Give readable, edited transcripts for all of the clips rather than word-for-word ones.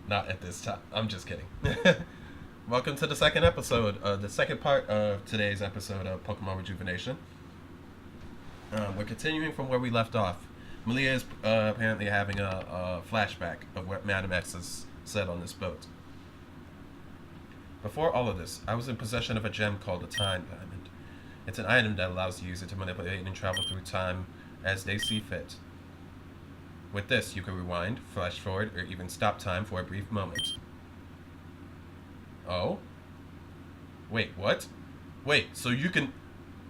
Not at this time. I'm just kidding. Welcome to the second episode, the second part of today's episode of Pokemon Rejuvenation. We're continuing from where we left off. Malia is apparently having a flashback of what Madam X has said on this boat. Before all of this, I was in possession of a gem called a Time Diamond. It's an item that allows the user to manipulate and travel through time as they see fit. With this, you can rewind, flash forward, or even stop time for a brief moment. Oh? Wait, what? Wait, so you can...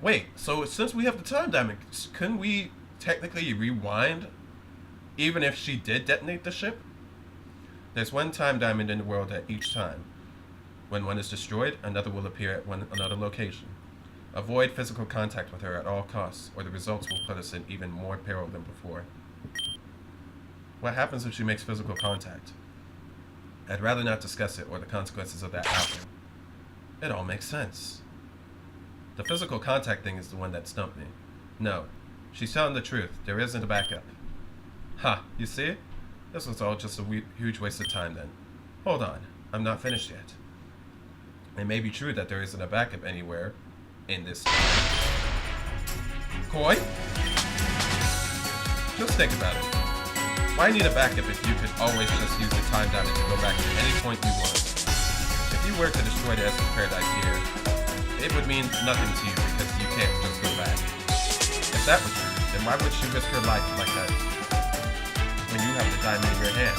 Wait, so since we have the Time Diamond, couldn't we technically rewind even if she did detonate the ship? There's one Time Diamond in the world at each time. When one is destroyed, another will appear at another location. Avoid physical contact with her at all costs, or the results will put us in even more peril than before. What happens if she makes physical contact? I'd rather not discuss it or the consequences of that happening. It all makes sense. The physical contact thing is the one that stumped me. No, she's telling the truth. There isn't a backup. Ha, you see? This was all just a huge waste of time then. Hold on, I'm not finished yet. It may be true that there isn't a backup anywhere in this. Koi? Just think about it. Why need a backup if you could always just use the Time Diamond to go back to any point you want? If you were to destroy the Essence Paradise here, it would mean nothing to you because you can't just go back. If that were true, then why would she risk her life like that when you have the diamond in your hand?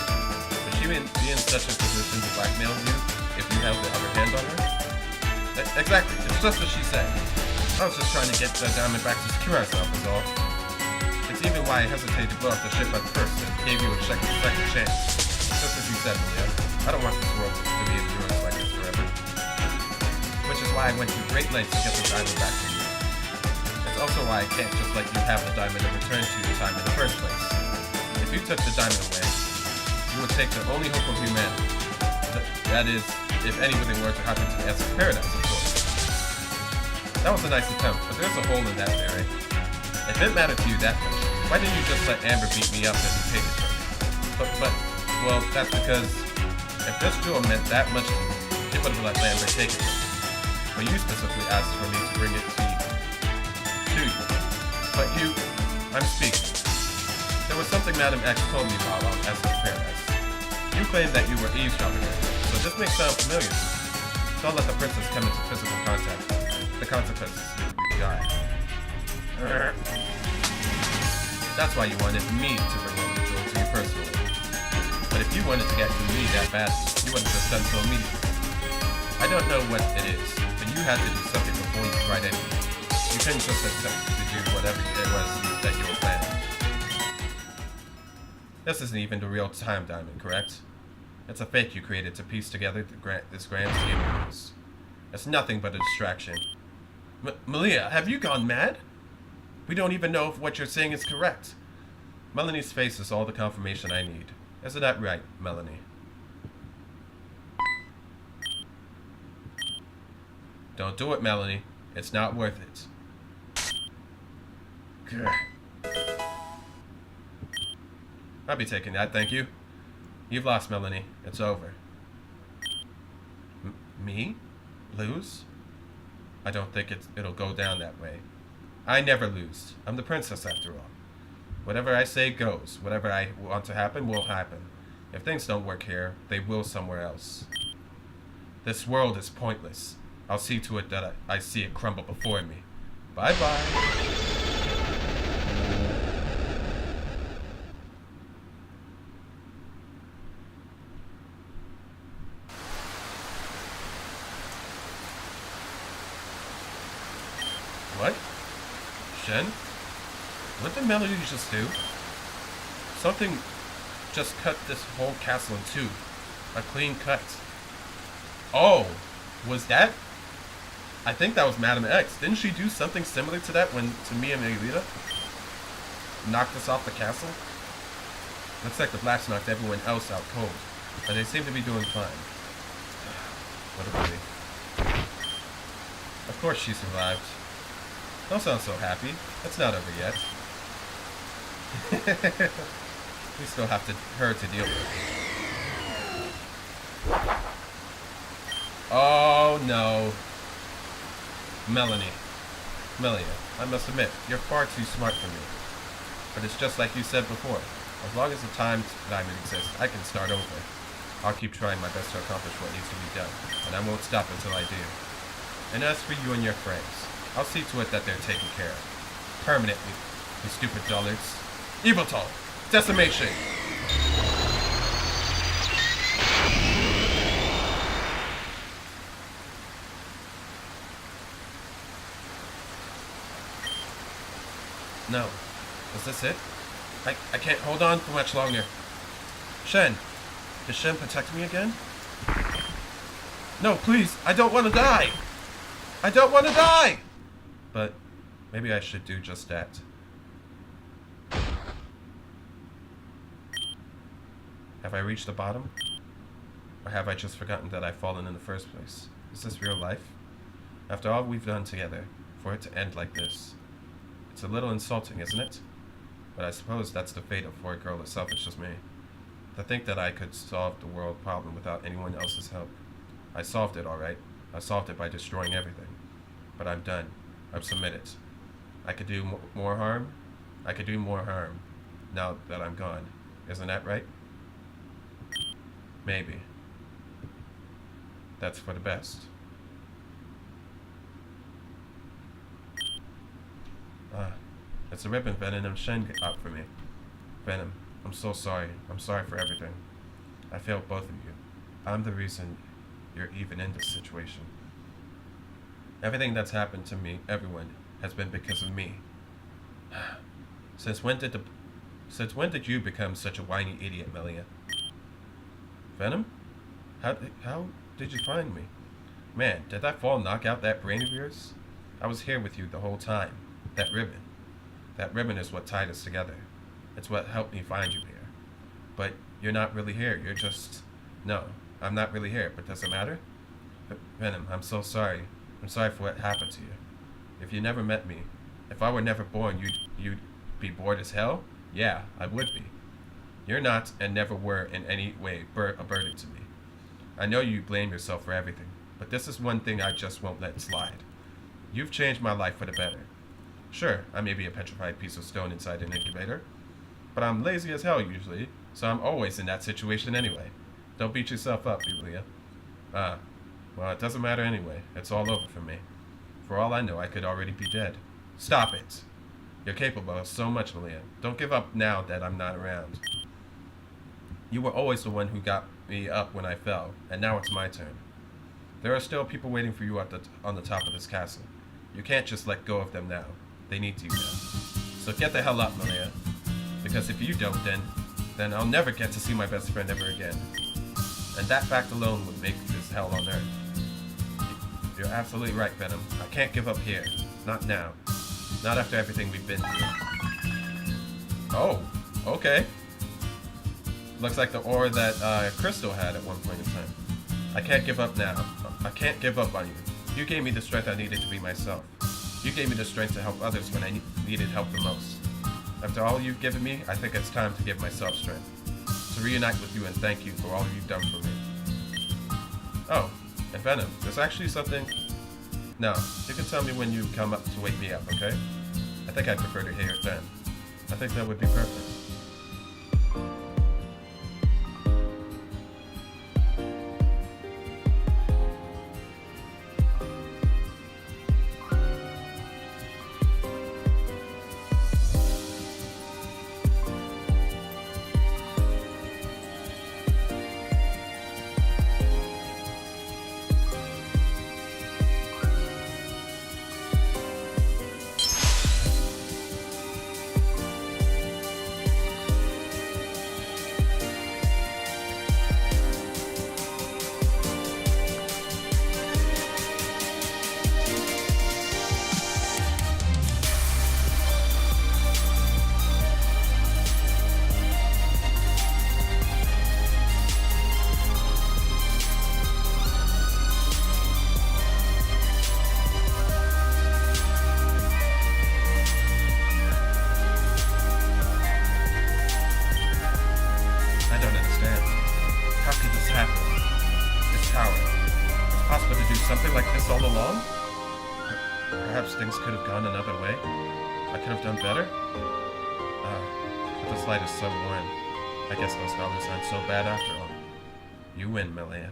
Would she be in such a position to blackmail you if you held the other hand on her? Exactly, it's just what she said. I was just trying to get the diamond back to secure ourselves is all. It's even why I hesitated to blow up the ship at first and gave you a second chance. Just as you said, Malia, I don't want this world to be in ruins like this forever. Which is why I went to great lengths to get the diamond back to you. It's also why I can't just let you have the diamond and return to your time in the first place. If you took the diamond away, you would take the only hope of humanity. That is, if anything were to happen to the Essence Paradise, of course. That was a nice attempt, but there's a hole in that theory. If it mattered to you that much, why didn't you just let Amber beat me up and take it from me? Well, that's because if this jewel meant that much to me, it would have let Amber take it from me. But you specifically asked for me to bring it to you. But you... I'm speaking. There was something Madam X told me about on Essence Paradise. You claimed that you were eavesdropping her, so this may sound familiar. Don't let the princess come into physical contact. The consequences will be dire. That's why you wanted me to bring over the jewel to you personally. But if you wanted to get to me that badly, you would have just done so immediately. I don't know what it is, but you had to do something before you tried anything. You couldn't just attempt to do whatever it was that you were planning. This isn't even the real Time Diamond, correct? It's a fake you created to piece together this grand scheme of yours. It's nothing but a distraction. Malia, have you gone mad? We don't even know if what you're saying is correct. Melanie's face is all the confirmation I need. Isn't that right, Melanie? Don't do it, Melanie. It's not worth it. Grr. I'll be taking that, thank you. You've lost, Melanie. It's over. Me? Lose? I don't think it'll go down that way. I never lose. I'm the princess after all. Whatever I say goes. Whatever I want to happen will happen. If things don't work here, they will somewhere else. This world is pointless. I'll see to it that I see it crumble before me. Bye-bye. What? Shen? What did Melody just do? Something just cut this whole castle in two. A clean cut. Oh, was that? I think that was Madam X. Didn't she do something similar to that when to me and Aelita? Knocked us off the castle? Looks like the blast knocked everyone else out cold, but they seem to be doing fine. What a pity. Of course she survived. Don't sound so happy. It's not over yet. We still have her to deal with. No. Melanie. Melia, I must admit, you're far too smart for me. But it's just like you said before. As long as the time diamond exists, I can start over. I'll keep trying my best to accomplish what needs to be done, and I won't stop until I do. And as for you and your friends, I'll see to it that they're taken care of. Permanently, you stupid dullards. Eviltal! Decimation! No. Is this it? I can't hold on for much longer. Shen! Is Shen protecting me again? No, please! I don't want to die! I don't want to die! But maybe I should do just that. Have I reached the bottom? Or have I just forgotten that I've fallen in the first place? Is this real life? After all we've done together, for it to end like this, it's a little insulting, isn't it? But I suppose that's the fate for a girl as selfish as me. To think that I could solve the world problem without anyone else's help. I solved it, alright. I solved it by destroying everything. But I'm done. I've submitted. I could do more harm? I could do more harm now that I'm gone. Isn't that right? Maybe. That's for the best. It's a ribbon Venom and Shen got for me. Venom, I'm so sorry. I'm sorry for everything. I failed both of you. I'm the reason you're even in this situation. Everything that's happened to me, everyone, has been because of me. Since when did you become such a whiny idiot, Melia? Venom? How did you find me? Man, did that fall knock out that brain of yours? I was here with you the whole time. That ribbon. That ribbon is what tied us together. It's what helped me find you here. But you're not really here. You're just... No, I'm not really here, but does it matter? But Venom, I'm so sorry. I'm sorry for what happened to you. If you never met me, if I were never born, you'd be bored as hell? Yeah, I would be. You're not and never were in any way a burden to me. I know you blame yourself for everything, but this is one thing I just won't let slide. You've changed my life for the better. Sure, I may be a petrified piece of stone inside an incubator, but I'm lazy as hell usually, so I'm always in that situation anyway. Don't beat yourself up, Julia. Well, it doesn't matter anyway. It's all over for me. For all I know, I could already be dead. Stop it! You're capable of so much, Malia. Don't give up now that I'm not around. You were always the one who got me up when I fell, and now it's my turn. There are still people waiting for you on the top of this castle. You can't just let go of them now. They need you now. So get the hell up, Malia. Because if you don't, then I'll never get to see my best friend ever again. And that fact alone would make this hell on earth. You're absolutely right, Venom. I can't give up here. Not now. Not after everything we've been through. Oh, okay. Looks like the aura that Crystal had at one point in time. I can't give up now. I can't give up on you. You gave me the strength I needed to be myself. You gave me the strength to help others when I needed help the most. After all you've given me, I think it's time to give myself strength. To reunite with you and thank you for all you've done for me. Oh, and Venom, there's actually something... No, you can tell me when you come up to wake me up, okay? I think I'd prefer to hear it then. I think that would be perfect. something like this all along? Perhaps things could have gone another way? I could have done better? But this light is so warm. I guess those dollars aren't so bad after all. You win, Melia.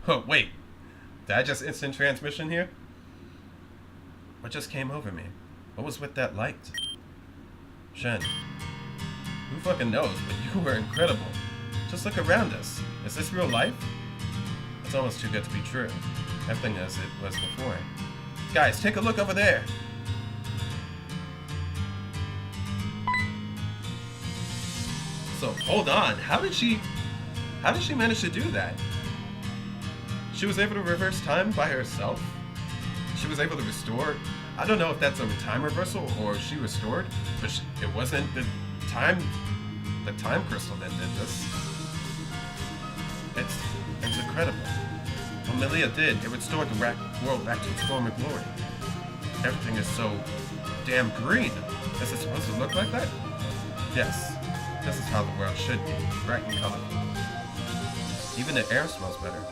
Oh, wait. Did I just instant transmission here? What just came over me? What was with that light? Shen. Who fucking knows, but you were incredible. Just look around us. Is this real life? It's almost too good to be true. Everything as it was before. Guys, take a look over there. So, hold on. How did she manage to do that? She was able to reverse time by herself? She was able to restore... I don't know if that's a time reversal or she restored, but it wasn't the time crystal that did this. It's incredible. What Melia did, it restored the world back to its former glory. Everything is so damn green. Is it supposed to look like that? Yes. This is how the world should be, bright and colorful. Even the air smells better.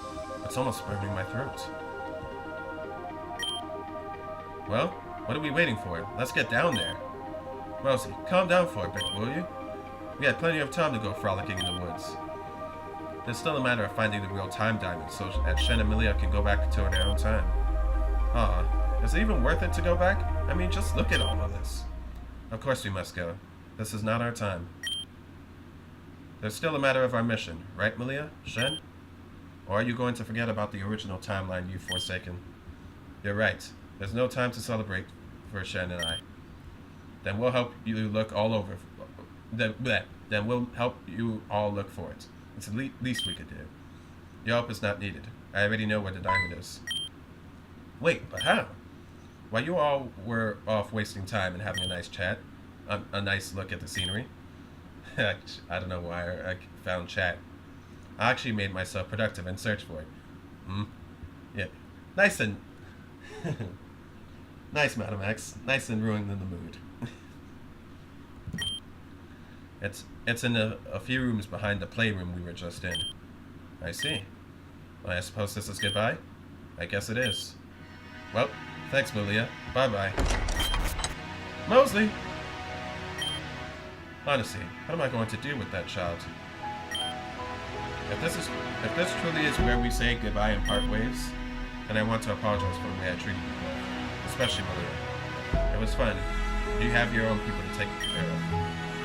It's almost burning my throat. Well, what are we waiting for? Let's get down there. Rosie, calm down for a bit, will you? We had plenty of time to go frolicking in the woods. It's still a matter of finding the real time diamond so that Shen and Melia can go back to their own time. Is it even worth it to go back? I mean, just look at all of this. Of course we must go. This is not our time. There's still a matter of our mission, right, Melia? Shen? Or are you going to forget about the original timeline you've forsaken? You're right. There's no time to celebrate for Shen and I. Then we'll help you look all over. Then we'll help you all look for it. It's the least we could do. Your help is not needed. I already know where the diamond is. Wait, but how? While you all were off wasting time and having a nice chat, a nice look at the scenery. I don't know why I found chat. I actually made myself productive and searched for it. Yeah. Nice and... nice, Madam X. Nice and ruined in the mood. It's in a few rooms behind the playroom we were just in. I see. Well, I suppose this is goodbye? I guess it is. Well, thanks, Melia. Bye-bye. Mosley! Honestly, what am I going to do with that child? If this truly is where we say goodbye and part ways, then I want to apologize for the way I treated you both. Especially Melia. It was fun. You have your own people to take care of.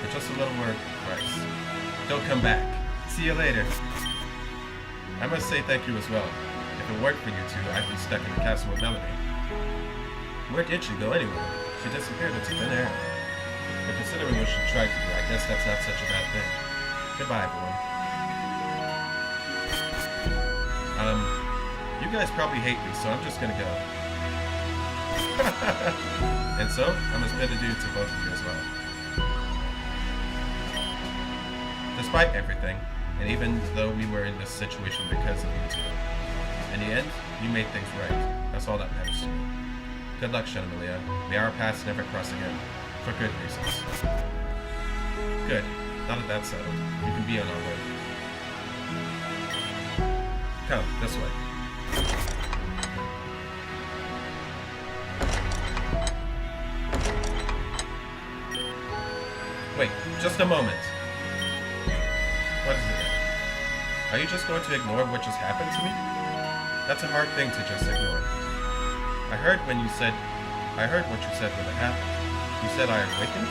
But just a little word, Bryce. Don't come back. See you later. I must say thank you as well. If it weren't for you two, I'd be stuck in the castle with Melanie. Where did she go anyway? She disappeared into thin air. But considering what she tried to do, I guess that's not such a bad thing. Goodbye, everyone. You guys probably hate me, so I'm just gonna go. And so, I must bid adieu to both of you as well. Despite everything, and even though we were in this situation because of you two, in the end, you made things right. That's all that matters to me. Good luck, Shen and Melia. May our paths never cross again. For good reasons. Good. Now that that's settled, we can be on our way. Come, this way. Wait, just a moment. What is it? Are you just going to ignore what just happened to me? That's a hard thing to just ignore. I heard what you said when it happened. You said I awakened?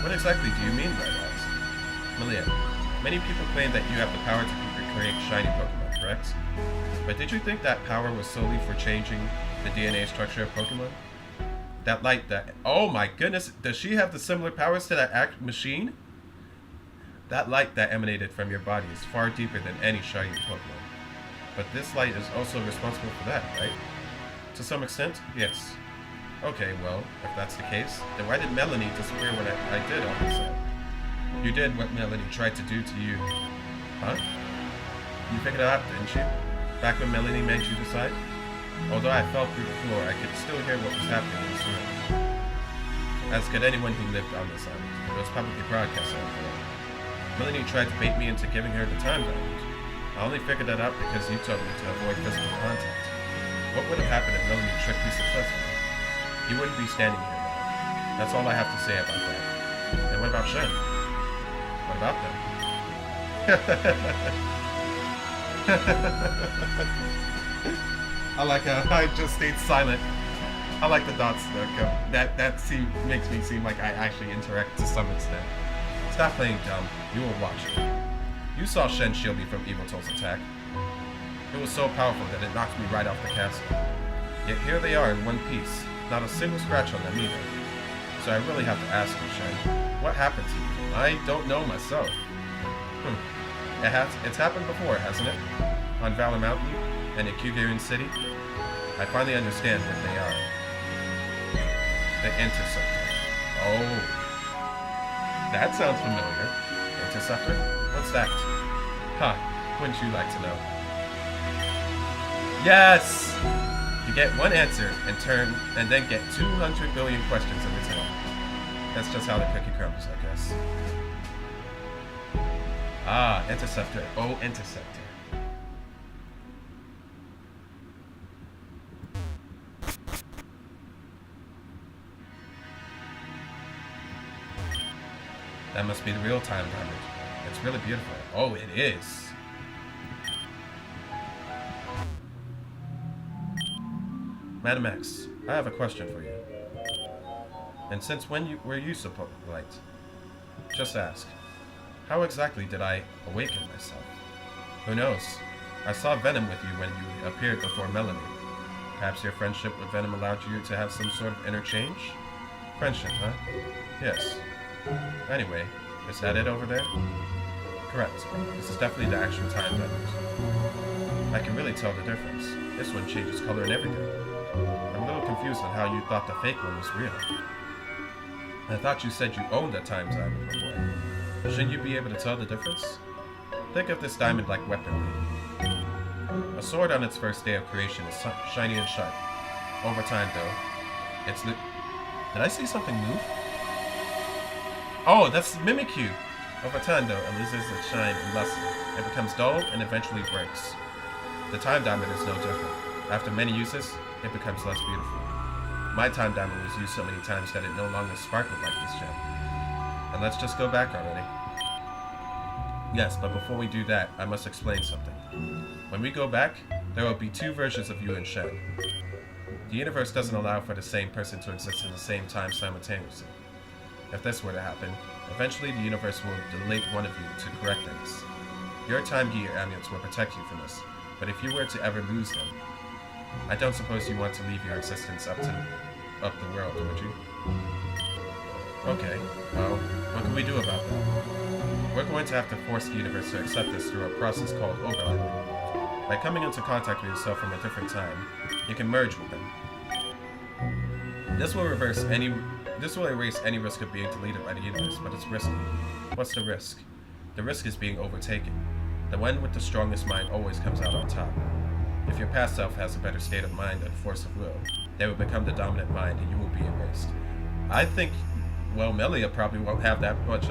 What exactly do you mean by that? Melia, many people claim that you have the power to create shiny Pokemon, correct? But did you think that power was solely for changing the DNA structure of Pokemon? That light that... Oh my goodness, does she have the similar powers to that machine? That light that emanated from your body is far deeper than any shiny Pokemon. But this light is also responsible for that, right? To some extent, yes. Okay, well, if that's the case, then why did Melanie disappear when I did all this? You did what Melanie tried to do to you. Huh? You figured it out, didn't you? Back when Melanie made you decide? Although I fell through the floor, I could still hear what was happening in this room. As could anyone who lived on this island. It was probably broadcast out for. Melanie tried to bait me into giving her the time diamond. I only figured that out because you told me to avoid physical contact. What would have happened if Melanie tricked me successfully? You wouldn't be standing here now. That's all I have to say about that. And what about Shen? What about them? I like how I just stayed silent. I like the dots though. That makes me seem like I actually interact to some extent. Stop playing dumb. You were watching. You saw Shen shield me from Evil Toll's attack. It was so powerful that it knocked me right off the castle. Yet here they are in one piece. Not a single scratch on them either. So I really have to ask you, Shen, what happened to you? I don't know myself. It's happened before, hasn't it? On Valor Mountain and in Kyugeun City? I finally understand what they are. The Interceptor. Oh. That sounds familiar. Interceptor? What's that? Huh. Wouldn't you like to know? Yes! You get one answer and then get 200 billion questions in return. That's just how the cookie crumbles, I guess. Ah, Interceptor. Oh, Interceptor. That must be the real time diamond. It's really beautiful. Oh, it is. Madam X, I have a question for you. And since when were you supposed to light? Just ask. How exactly did I awaken myself? Who knows? I saw Venom with you when you appeared before Melanie. Perhaps your friendship with Venom allowed you to have some sort of interchange? Friendship, huh? Yes. Anyway, is that it over there? Correct. This is definitely the actual time diamond. I can really tell the difference. This one changes color and everything. I'm a little confused on how you thought the fake one was real. I thought you said you owned a time diamond before. Shouldn't you be able to tell the difference? Think of this diamond like weaponry. A sword on its first day of creation is shiny and sharp. Over time, though, it's... Did I see something move? Oh, that's Mimikyu! Over time, though, it loses its shine and luster. It becomes dull and eventually breaks. The time diamond is no different. After many uses, it becomes less beautiful. My time diamond was used so many times that it no longer sparkled like this gem. And let's just go back already. Yes, but before we do that, I must explain something. When we go back, there will be two versions of you and Shen. The universe doesn't allow for the same person to exist in the same time simultaneously. If this were to happen, eventually the universe will delete one of you to correct things. Your time gear amulets will protect you from this, but if you were to ever lose them, I don't suppose you want to leave your existence up the world, would you? Okay, well, what can we do about that? We're going to have to force the universe to accept this through a process called overlapping. By coming into contact with yourself from a different time, you can merge with them. This will erase any risk of being deleted by the universe, but it's risky. What's the risk? The risk is being overtaken. The one with the strongest mind always comes out on top. If your past self has a better state of mind and force of will, they will become the dominant mind and you will be erased. I think, well, Melia probably won't have that much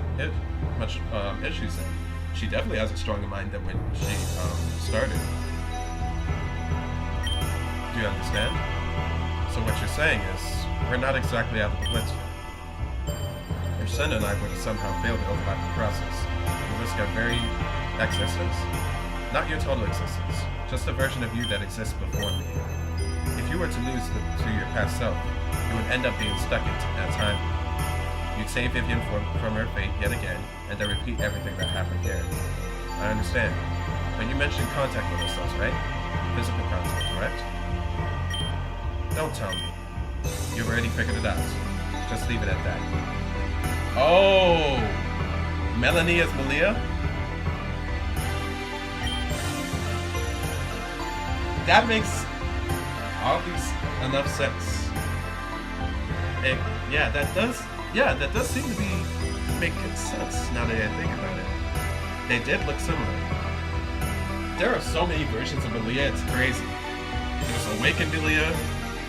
issues then. She definitely has a stronger mind than when she started. Do you understand? So what you're saying is, we're not exactly out of the blitz yet. If Shen and I were to somehow fail to overlap the process, we risk our very existence. Not your total existence, just a version of you that exists before me. If you were to lose to your past self, you would end up being stuck in that time. You'd save Vivian from her fate yet again, and then repeat everything that happened here. I understand. But you mentioned contact with ourselves, right? Physical contact, correct? Don't tell me. You've already figured it out. Just leave it at that. Oh! Melanie is Melia? That makes enough sense. That does seem to be making sense now that I think about it. They did look similar. There are so many versions of Melia, it's crazy. There's Awakened Melia,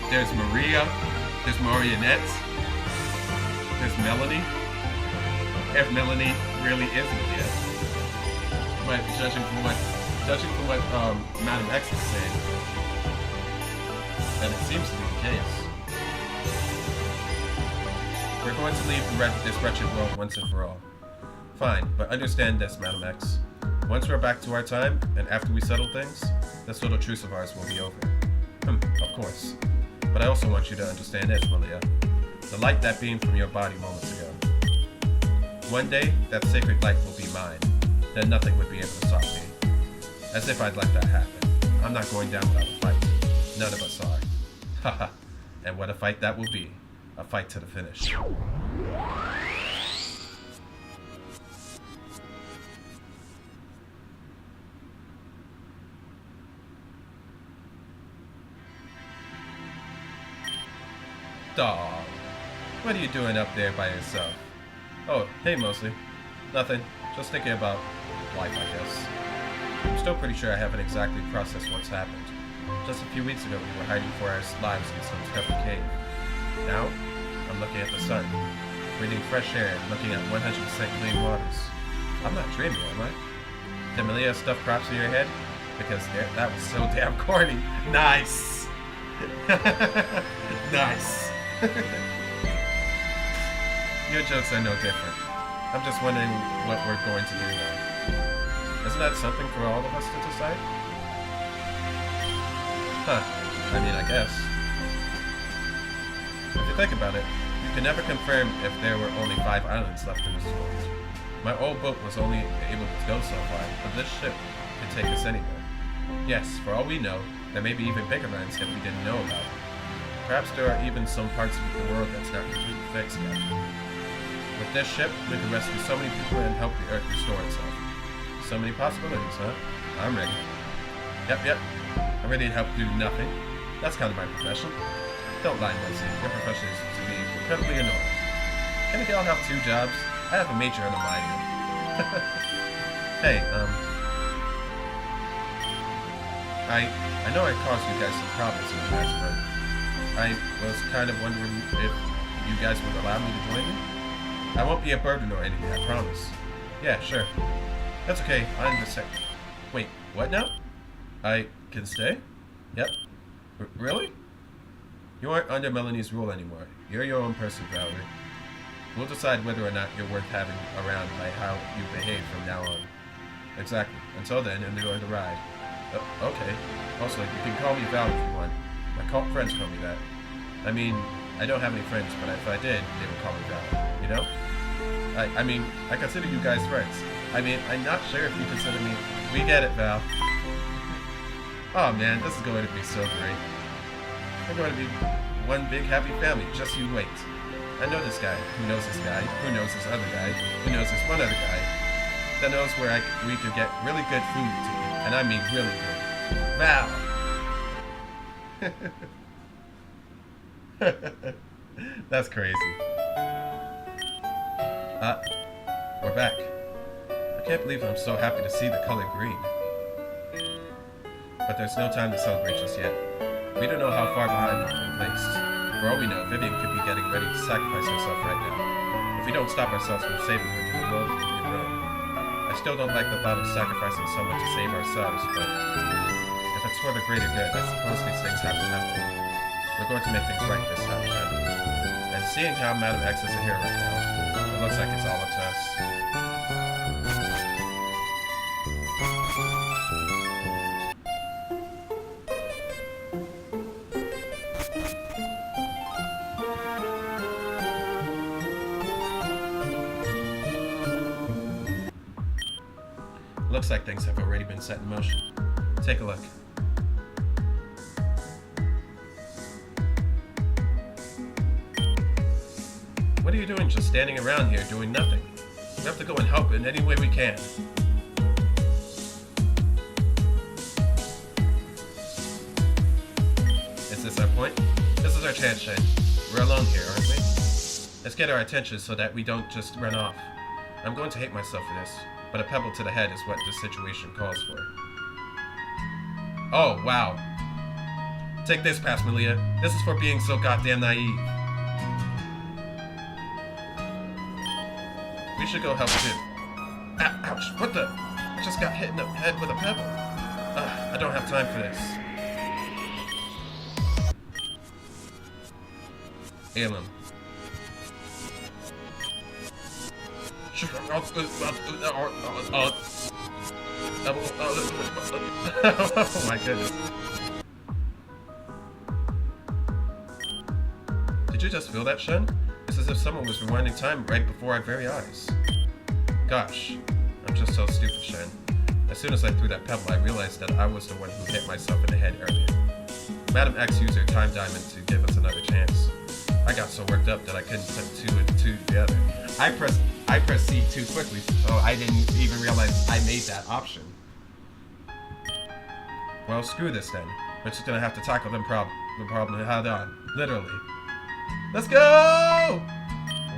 there's Maria, there's Marionette, there's Melanie. If Melanie really is Melia. but judging from what Madam X is saying, and it seems to be the case, we're going to leave this wretched world once and for all. Fine, but understand this, Madam X. Once we're back to our time, and after we settle things, this little truce of ours will be over. Of course. But I also want you to understand this, Malia. The light that beamed from your body moments ago. One day, that sacred light will be mine. Then nothing would be able to stop me. As if I'd let that happen. I'm not going down without a fight. None of us are. Haha. And what a fight that will be. A fight to the finish. Dog, what are you doing up there by yourself? Oh, hey Mosley. Nothing. Just thinking about life, I guess. I'm still pretty sure I haven't exactly processed what's happened. Just a few weeks ago, we were hiding for our lives in some steppy cave. Now, I'm looking at the sun, breathing fresh air and looking at 100% clean waters. I'm not dreaming, am I? Did Malia stuff props in your head? Because that was so damn corny. Nice! Nice! Your jokes are no different. I'm just wondering what we're going to do now. Isn't that something for all of us to decide? Huh. I mean, I guess. If you think about it, you can never confirm if there were only 5 islands left in this world. My old boat was only able to go so far, but this ship could take us anywhere. Yes, for all we know, there may be even bigger lands that we didn't know about. Perhaps there are even some parts of the world that's not completely fixed yet. With this ship, we can rescue so many people and help the Earth restore itself. So many possibilities, huh? I'm ready. Yep. I'm ready to help do nothing. That's kind of my profession. Don't lie, Mosey. Your profession is to be incredibly annoying. Can we all have 2 jobs? I have a major and a minor. Hey, I know I caused you guys some problems in the past, but I was kind of wondering if you guys would allow me to join you? I won't be a burden or anything, I promise. Yeah, sure. That's okay, I understand. Wait, what now? I can stay? Yep. Really? You aren't under Melanie's rule anymore. You're your own person, Valerie. We'll decide whether or not you're worth having around by how you behave from now on. Exactly. Until then, enjoy the ride. Okay. Also, you can call me Val if you want. My friends call me that. I mean, I don't have any friends, but if I did, they would call me Val. You know? I mean, I consider you guys friends. I mean, I'm not sure if you consider me... We get it, Val. Oh man, this is going to be so great. We're going to be one big happy family, just you wait. I know this guy, who knows this guy, who knows this other guy, who knows this one other guy, that knows where we could get really good food to eat, and I mean really good. Val! That's crazy. We're back. I can't believe I'm so happy to see the color green. But there's no time to celebrate just yet. We don't know how far behind we've been placed. For all we know, Vivian could be getting ready to sacrifice herself right now. If we don't stop ourselves from saving her, then the world could be ruined. I still don't like the thought of sacrificing someone to save ourselves, but if it's for the greater good, I suppose these things have to happen. We're going to make things right this time, Jen. And seeing how Madam X is here right now, it looks like it's all up to us. Looks like things have already been set in motion. Take a look. What are you doing just standing around here doing nothing? We have to go and help in any way we can. Is this our point? This is our chance, Shane. We're alone here, aren't we? Let's get our attention so that we don't just run off. I'm going to hate myself for this, but a pebble to the head is what this situation calls for. Oh, wow. Take this, Pass Malia. This is for being so goddamn naive. We should go help too. Ouch, what the? I just got hit in the head with a pebble. I don't have time for this. Ailem. Oh my goodness. Did you just feel that, Shen? It's as if someone was rewinding time right before our very eyes. Gosh, I'm just so stupid, Shen. As soon as I threw that pebble, I realized that I was the one who hit myself in the head earlier. Madam X used her time diamond to give us another chance. I got so worked up that I couldn't put two and two together. I pressed C too quickly, so I didn't even realize I made that option. Well, screw this then. We're just gonna have to tackle the problem head on. Literally. Let's go!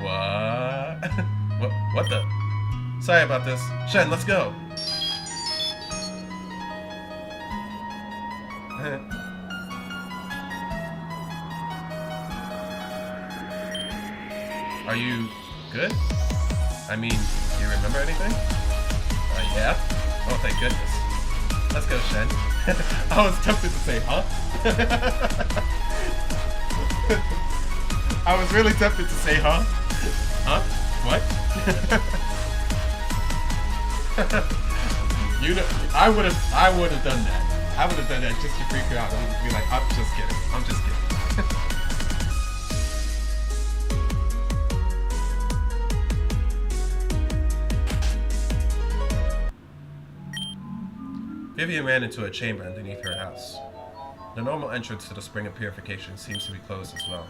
What? What the? Sorry about this. Shen, let's go! Are you good? I mean, do you remember anything? Yeah? Oh, thank goodness. Let's go, Shen. I was tempted to say, huh? I was really tempted to say, huh? Huh? What? You know, I would have done that. I would have done that just to freak her out and be like, I'm just kidding. I'm just kidding. Vivian ran into a chamber underneath her house. The normal entrance to the spring of purification seems to be closed as well.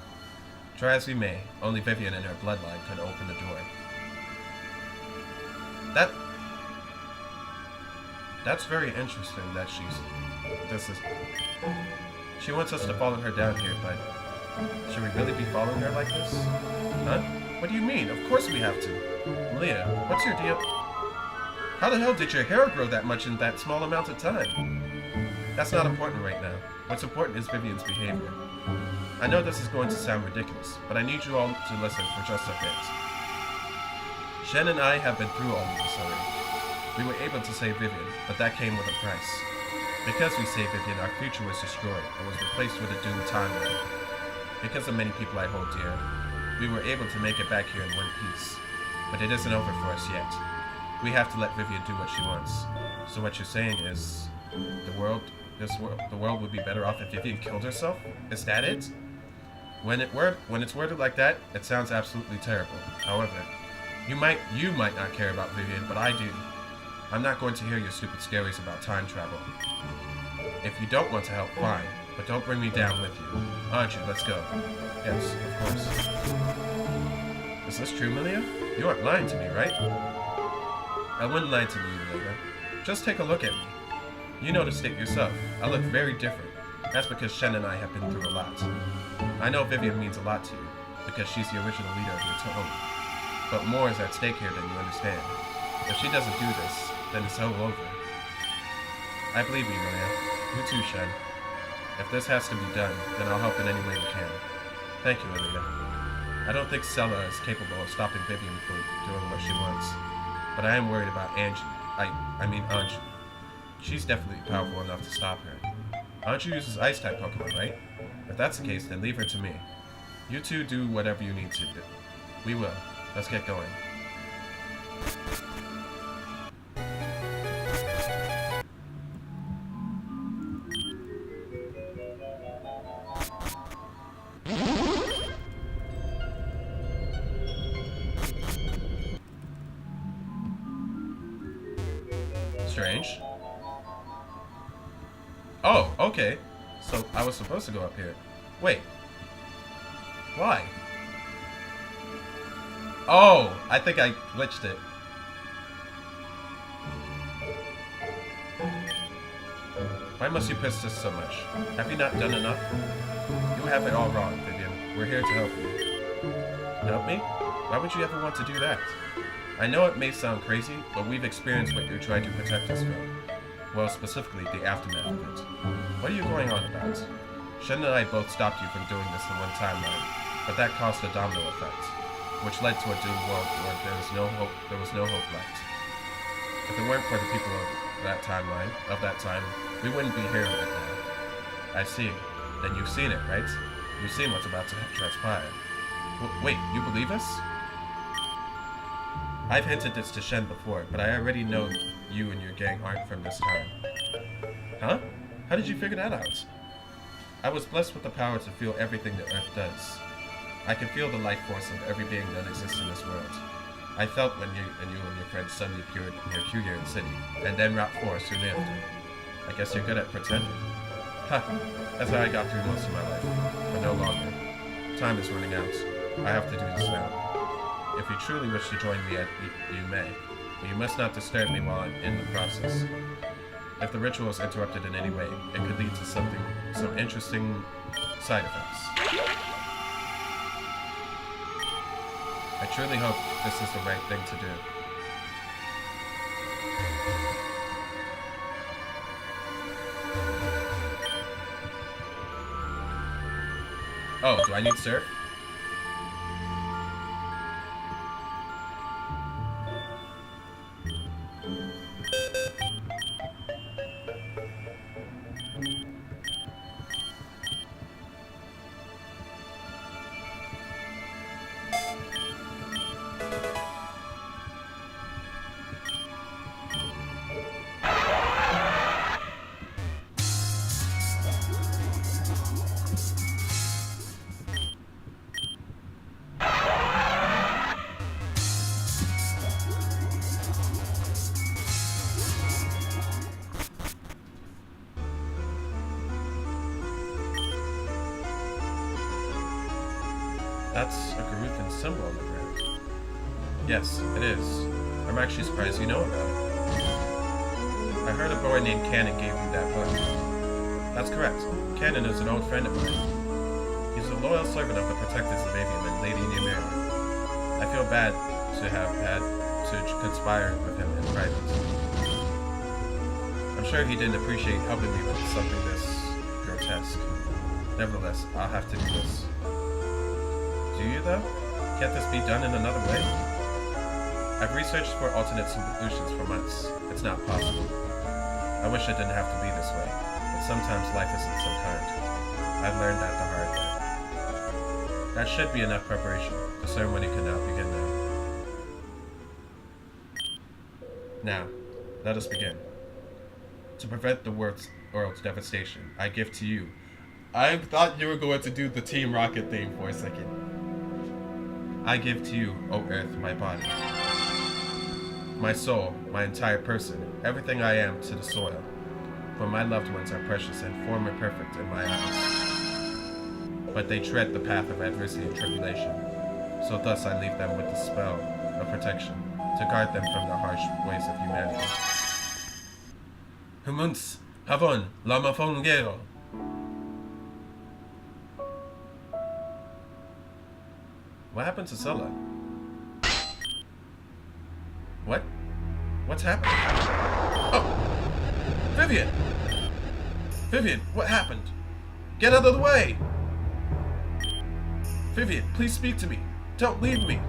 Try as we may, only Vivian and her bloodline could open the door. That's very interesting that she wants us to follow her down here, but should we really be following her like this? Huh? What do you mean? Of course we have to. Malia, what's your deal? How the hell did your hair grow that much in that small amount of time? That's not important right now. What's important is Vivian's behavior. I know this is going to sound ridiculous, but I need you all to listen for just a bit. Shen and I have been through all of this already. We were able to save Vivian, but that came with a price. Because we saved Vivian, our future was destroyed and was replaced with a doomed timeline. Because of many people I hold dear, we were able to make it back here in one piece. But it isn't over for us yet. We have to let Vivian do what she wants. So what you're saying is, the world would be better off if Vivian killed herself? Is that it? When it's worded like that, it sounds absolutely terrible. However, you might not care about Vivian, but I do. I'm not going to hear your stupid scaries about time travel. If you don't want to help, fine, but don't bring me down with you. Aren't you? Let's go. Yes, of course. Is this true, Malia? You aren't lying to me, right? I wouldn't lie to you, Malia. Just take a look at me. You noticed it yourself. I look very different. That's because Shen and I have been through a lot. I know Vivian means a lot to you, because she's the original leader of your tone. But more is at stake here than you understand. If she doesn't do this, then it's all over. I believe you, Malia. You too, Shen. If this has to be done, then I'll help in any way we can. Thank you, Alita. I don't think Sella is capable of stopping Vivian from doing what she wants. But I am worried about Angie. I mean Anju. She's definitely powerful enough to stop her. Anju uses Ice-type Pokemon, right? If that's the case, then leave her to me. You two do whatever you need to do. We will. Let's get going. Strange. Oh, okay. So I was supposed to go up here. Wait. Why? Oh, I think I glitched it. Why must you persist so much? Have you not done enough? You have it all wrong, Vivian. We're here to help you. Help me? Why would you ever want to do that? I know it may sound crazy, but we've experienced what you're trying to protect us from. Well, specifically, the aftermath of it. What are you going on about? Shen and I both stopped you from doing this in one timeline, but that caused a domino effect, which led to a doomed world where there was no hope left. If it weren't for the people of that time, we wouldn't be here right now. I see. Then you've seen it, right? You've seen what's about to transpire. Wait, you believe us? I've hinted this to Shen before, but I already know you and your gang aren't from this time. Huh? How did you figure that out? I was blessed with the power to feel everything the Earth does. I can feel the life force of every being that exists in this world. I felt when you and your friends suddenly appeared near Qyern City, and then Route 4 soon after. I guess you're good at pretending. Ha! That's how I got through most of my life. But no longer. Time is running out. I have to do this now. If you truly wish to join me, you may. But you must not disturb me while I'm in the process. If the ritual is interrupted in any way, it could lead to some interesting side effects. I truly hope this is the right thing to do. Oh, do I need surf? That's a Garuthan symbol on the ground. Yes, it is. I'm actually surprised you know about it. I heard a boy named Cannon gave you that book. That's correct. Cannon is an old friend of mine. He's a loyal servant of the Protectors of Avium and Lady Ymir. I feel bad to have had to conspire with him in private. I'm sure he didn't appreciate helping me with something this grotesque. Nevertheless, I'll have to do this. Do you, though? Can't this be done in another way? I've researched for alternate solutions for months. It's not possible. I wish it didn't have to be this way, but sometimes life isn't so kind. I've learned that the hard way. That should be enough preparation. The ceremony can now begin now. Now, let us begin. To prevent the world's devastation, I give to you. I thought you were going to do the Team Rocket thing for a second. I give to you, O Earth, my body, my soul, my entire person, everything I am to the soil. For my loved ones are precious and form and perfect in my eyes. But they tread the path of adversity and tribulation. So thus I leave them with the spell of protection, to guard them from the harsh ways of humanity. Humuns, Havon, Lama Fongero. What happened to Sulla? What? What's happening? Oh! Vivian! Vivian, what happened? Get out of the way! Vivian, please speak to me. Don't leave me.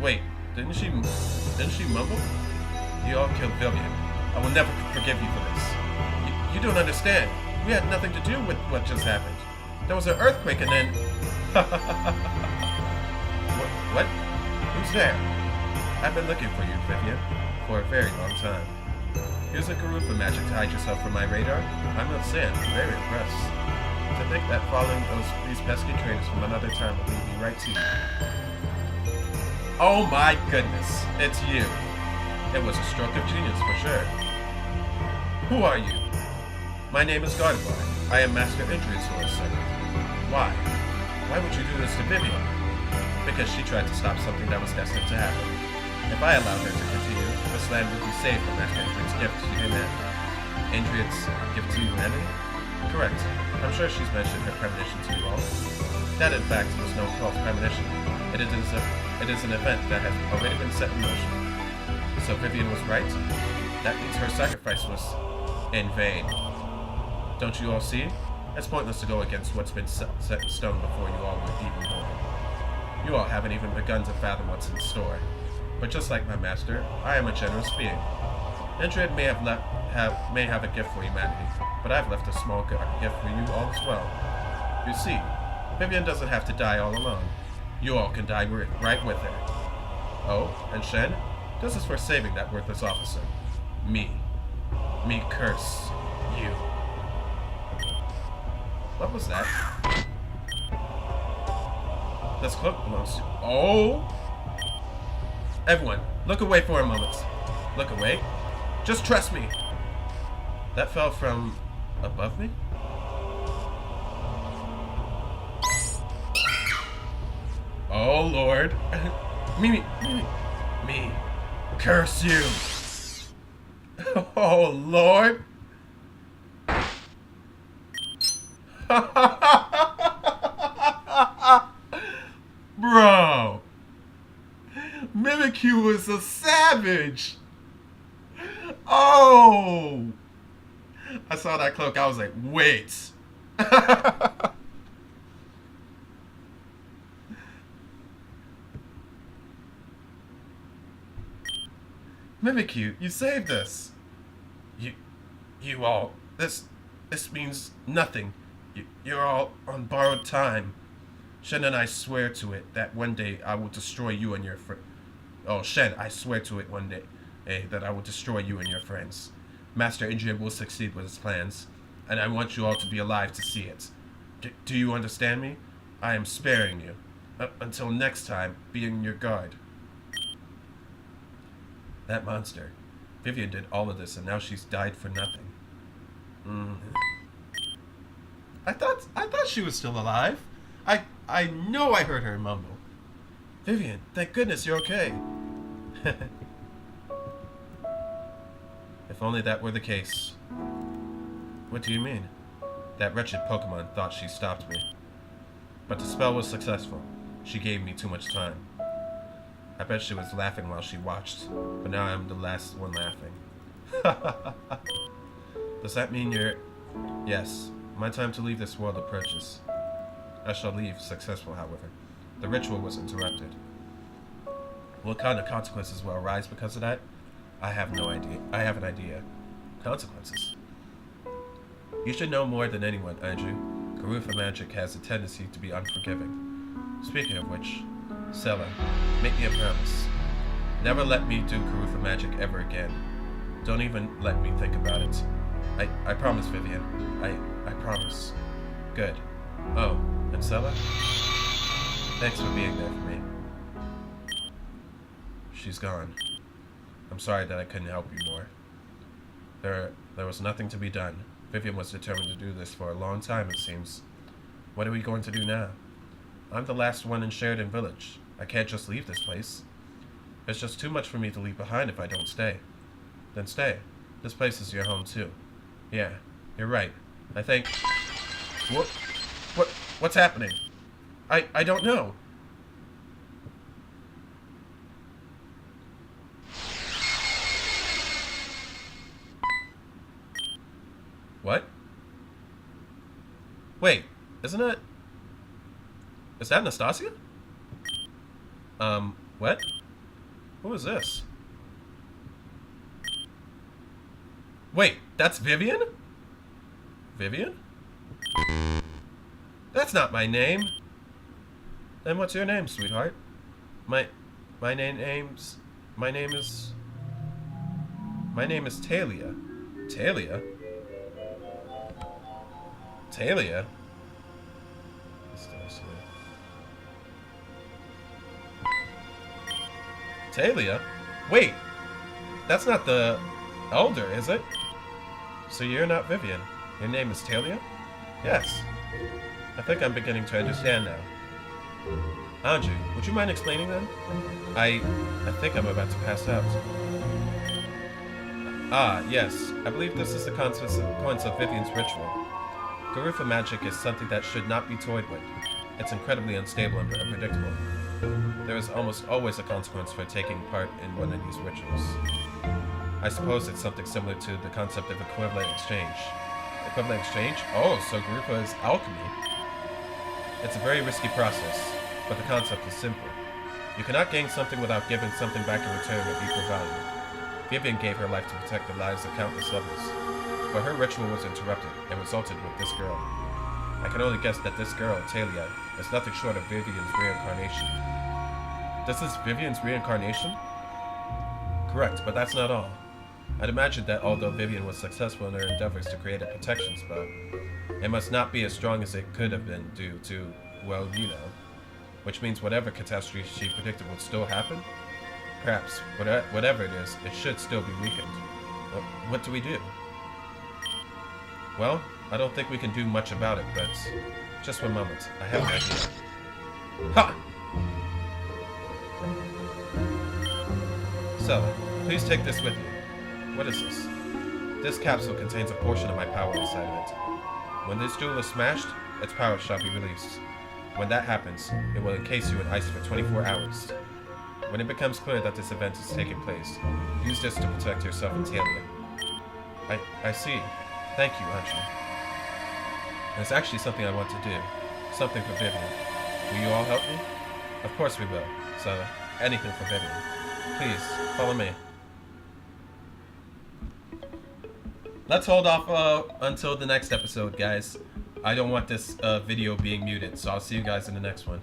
Wait, didn't she mumble? You all killed Vivian. I will never forgive you for this. You don't understand. We had nothing to do with what just happened. There was an earthquake and then... What? Who's there? I've been looking for you, Vivian, for a very long time. Here's a Garutha magic to hide yourself from my radar. I must say, I'm very impressed. To think that following these pesky traitors from another time will lead me right to you. Oh my goodness, it's you. It was a stroke of genius for sure. Who are you? My name is Gardevoir. I am Master Injury Solicitor. Why? Why would you do this to Vivian? Because she tried to stop something that was destined to happen. If I allowed her to continue, this land would be saved from Master Indrian's gift to humanity. Indrian's gift to humanity? Correct. I'm sure she's mentioned her premonition to you all. That, in fact, was no false premonition. It is an event that has already been set in motion. So Vivian was right? That means her sacrifice was in vain. Don't you all see? It's pointless to go against what's been set in stone before you all were even born. You all haven't even begun to fathom what's in store. But just like my master, I am a generous being. Indrid may have a gift for humanity, but I've left a small gift for you all as well. You see, Vivian doesn't have to die all alone. You all can die right with her. Oh, and Shen, this is for saving that worthless officer. Me curse you. What was that? This cloak belongs to... Oh! Everyone, look away for a moment. Look away? Just trust me. That fell from above me? Oh, Lord. Me. Curse you. Oh, Lord. Bro. Mimikyu was a savage. Oh. I saw that cloak. I was like, wait. Mimikyu, you saved us. You all. This means nothing. You're all on borrowed time. Shen and I swear to it that one day I will destroy you and your friends. Oh, Shen, I swear to it one day that I will destroy you and your friends. Master Indrid will succeed with his plans, and I want you all to be alive to see it. Do you understand me? I am sparing you. Until next time, be on your guard. That monster. Vivian did all of this, and now she's died for nothing. I thought she was still alive. I know I heard her mumble. Vivian, thank goodness you're okay. If only that were the case. What do you mean? That wretched Pokemon thought she stopped me. But the spell was successful. She gave me too much time. I bet she was laughing while she watched, but now I'm the last one laughing. Does that mean you're... Yes, my time to leave this world approaches. I shall leave successful, however. The ritual was interrupted. What kind of consequences will arise because of that? I have no idea. I have an idea. Consequences? You should know more than anyone, Andrew. Garufa magic has a tendency to be unforgiving. Speaking of which, Sela, make me a promise. Never let me do Garufa magic ever again. Don't even let me think about it. I promise, Vivian. I promise. Good. Oh, and Sela? Thanks for being there for me. She's gone. I'm sorry that I couldn't help you more. There was nothing to be done. Vivian was determined to do this for a long time, it seems. What are we going to do now? I'm the last one in Sheridan Village. I can't just leave this place. It's just too much for me to leave behind if I don't stay. Then stay. This place is your home too. Yeah, you're right. I think... What's happening? I don't know. What? Wait, isn't it... Is that Anastasia? What? Who is this? Wait, that's Vivian? Vivian? That's not my name. Then what's your name, sweetheart? My name is Talia. Talia? Talia? Talia? Wait, that's not the elder, is it? So you're not Vivian. Your name is Talia? Yes. I think I'm beginning to understand now. Andrew, would you mind explaining then? I think I'm about to pass out. Ah, yes. I believe this is the consequence of Vivian's ritual. Garufa magic is something that should not be toyed with. It's incredibly unstable and unpredictable. There is almost always a consequence for taking part in one of these rituals. I suppose it's something similar to the concept of equivalent exchange. Equivalent exchange? Oh, so Garufa is alchemy. It's a very risky process, but the concept is simple. You cannot gain something without giving something back in return of equal value. Vivian gave her life to protect the lives of countless others, but her ritual was interrupted and resulted with this girl. I can only guess that this girl, Talia, is nothing short of Vivian's reincarnation. This is Vivian's reincarnation? Correct, but that's not all. I'd imagine that although Vivian was successful in her endeavors to create a protection spell, it must not be as strong as it could have been due to, well, you know. Which means whatever catastrophe she predicted would still happen? Perhaps, whatever it is, it should still be weakened. What do we do? Well, I don't think we can do much about it, but just one moment. I have an idea. Ha! So, please take this with you. What is this? This capsule contains a portion of my power inside of it. When this jewel is smashed, its power shall be released. When that happens, it will encase you in ice for 24 hours. When it becomes clear that this event is taking place, use this to protect yourself and Talia. I see. Thank you, Archie. And it's actually something I want to do. Something for Vivian. Will you all help me? Of course we will. So, anything for Vivian. Please, follow me. Let's hold off until the next episode, guys. I don't want this video being muted, so I'll see you guys in the next one.